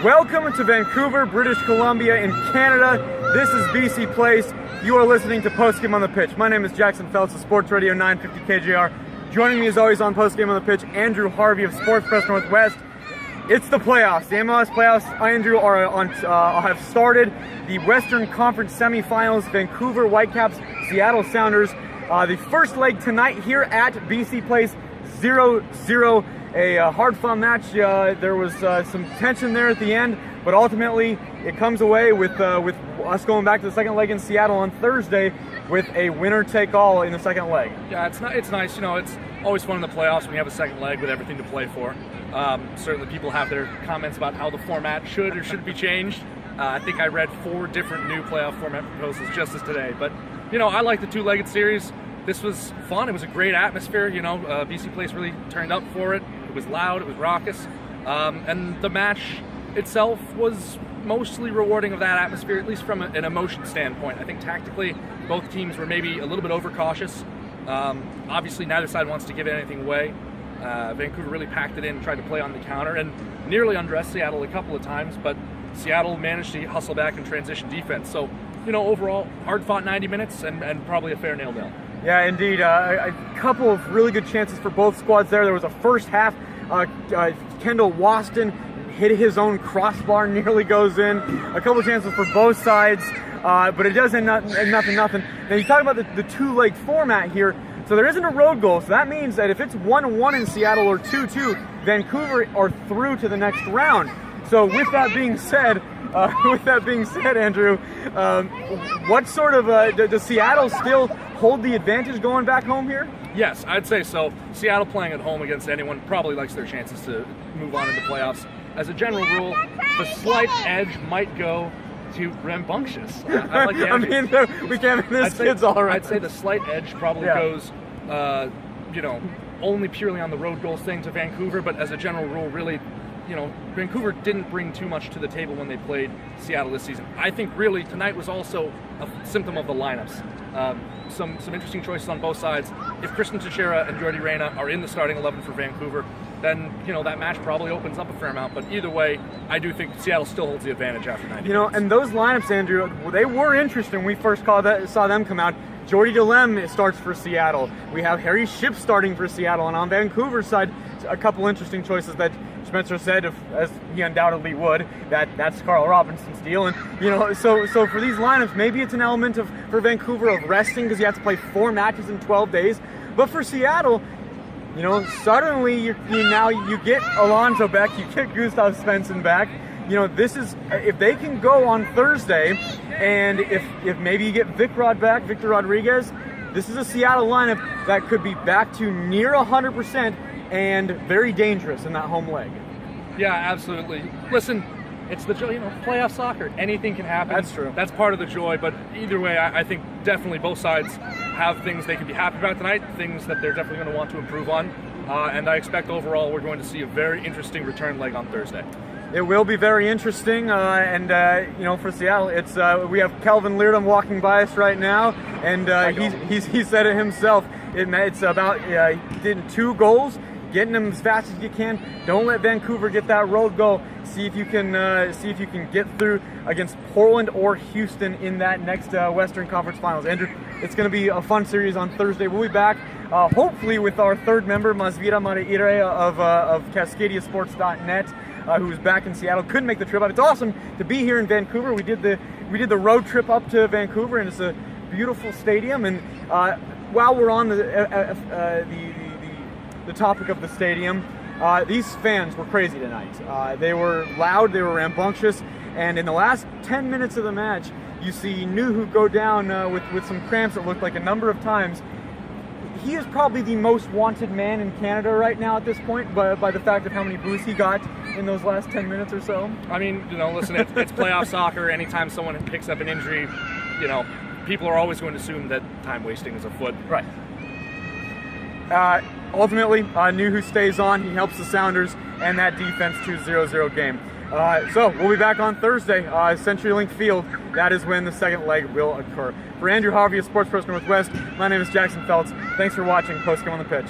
Welcome to Vancouver, British Columbia in Canada. This is BC Place. You are listening to Postgame on the Pitch. My name is Jackson Phelps of Sports Radio 950 KJR. Joining me as always on Postgame on the Pitch, Andrew Harvey of Sportspress Northwest. It's the playoffs. The MLS playoffs, Andrew, have started. The Western Conference semifinals, Vancouver Whitecaps, Seattle Sounders. The first leg tonight here at BC Place, 0-0. A hard-fought match. There was some tension there at the end, but ultimately it comes away with us going back to the second leg in Seattle on Thursday with a winner-take-all in the second leg. Yeah, it's nice. You know, it's always fun in the playoffs when you have a second leg with everything to play for. Certainly people have their comments about how the format should or shouldn't be changed. I think I read 4 different new playoff format proposals just as today. But, you know, I like the two-legged series. This was fun. It was a great atmosphere. You know, BC Place really turned up for it. It was loud. It was raucous. And the match itself was mostly rewarding of that atmosphere, at least from an emotion standpoint. I think tactically, both teams were maybe a little bit overcautious. Obviously, neither side wants to give anything away. Vancouver really packed it in, tried to play on the counter, and nearly undressed Seattle a couple of times, but Seattle managed to hustle back and transition defense. So, you know, overall, hard-fought 90 minutes and probably a fair nail-down. Yeah, indeed. A couple of really good chances for both squads there. There was a first half. Kendall Waston hit his own crossbar, nearly goes in. A couple of chances for both sides, but it does end nothing. Now, you talk about the two-leg format here. So there isn't a road goal. So that means that if it's 1-1 in Seattle or 2-2, Vancouver are through to the next round. So with that being said, Andrew, what sort of does Seattle still hold the advantage going back home here? Yes, I'd say so. Seattle playing at home against anyone probably likes their chances to move on into playoffs. As a general rule, the slight edge might go to rambunctious. I like the edge. I mean, we can't miss kids all right. I'd say the slight edge probably goes, you know, only purely on the road goals thing to Vancouver, but as a general rule, really, you know, Vancouver didn't bring too much to the table when they played Seattle this season. I think really tonight was also a symptom of the lineups. Some interesting choices on both sides. If Christian Teixeira and Jordi Reyna are in the starting 11 for Vancouver, then, you know, that match probably opens up a fair amount. But either way, I do think Seattle still holds the advantage after 90 You know, minutes. and those lineups, Andrew, they were interesting when we first saw them come out. Jordi Delem starts for Seattle. We have Harry Shipp starting for Seattle. And on Vancouver's side, a couple interesting choices that Spencer said, as he undoubtedly would, that's Carl Robinson's deal. And, you know, so for these lineups, maybe it's an element for Vancouver of resting because you have to play 4 matches in 12 days. But for Seattle, you know, suddenly you get Alonso back, you get Gustav Svensson back. You know, this is, if they can go on Thursday, and if maybe you get Victor Rodriguez, this is a Seattle lineup that could be back to near 100% and very dangerous in that home leg. Yeah, absolutely. Listen, it's the joy, you know, playoff soccer. Anything can happen. That's true. That's part of the joy, but either way, I think definitely both sides have things they can be happy about tonight, things that they're definitely going to want to improve on, and I expect overall we're going to see a very interesting return leg on Thursday. It will be very interesting, and you know, for Seattle, it's we have Kelvin Leardom walking by us right now, and he said it himself. It's about getting 2 goals, getting them as fast as you can. Don't let Vancouver get that road goal. See if you can get through against Portland or Houston in that next Western Conference Finals. Andrew, it's going to be a fun series on Thursday. We'll be back hopefully with our third member, Masvira Mariire of CascadiaSports.net. Who's back in Seattle, couldn't make the trip out. It's awesome to be here in Vancouver. We did the road trip up to Vancouver, and it's a beautiful stadium. And while we're on the topic of the stadium, these fans were crazy tonight. They were loud, they were rambunctious, and in the last 10 minutes of the match, you see Nuhu go down with some cramps. It looked like a number of times. He is probably the most wanted man in Canada right now at this point by the fact of how many boos he got in those last 10 minutes or so. I mean, you know, listen, it's playoff soccer. Anytime someone picks up an injury, you know, people are always going to assume that time wasting is afoot. Right. Ultimately, Nuhu stays on. He helps the Sounders and that defense to 0-0 game. So we'll be back on Thursday, CenturyLink Field. That is when the second leg will occur. For Andrew Harvey of Sportspress Northwest, my name is Jackson Phelps. Thanks for watching Postgame on the Pitch.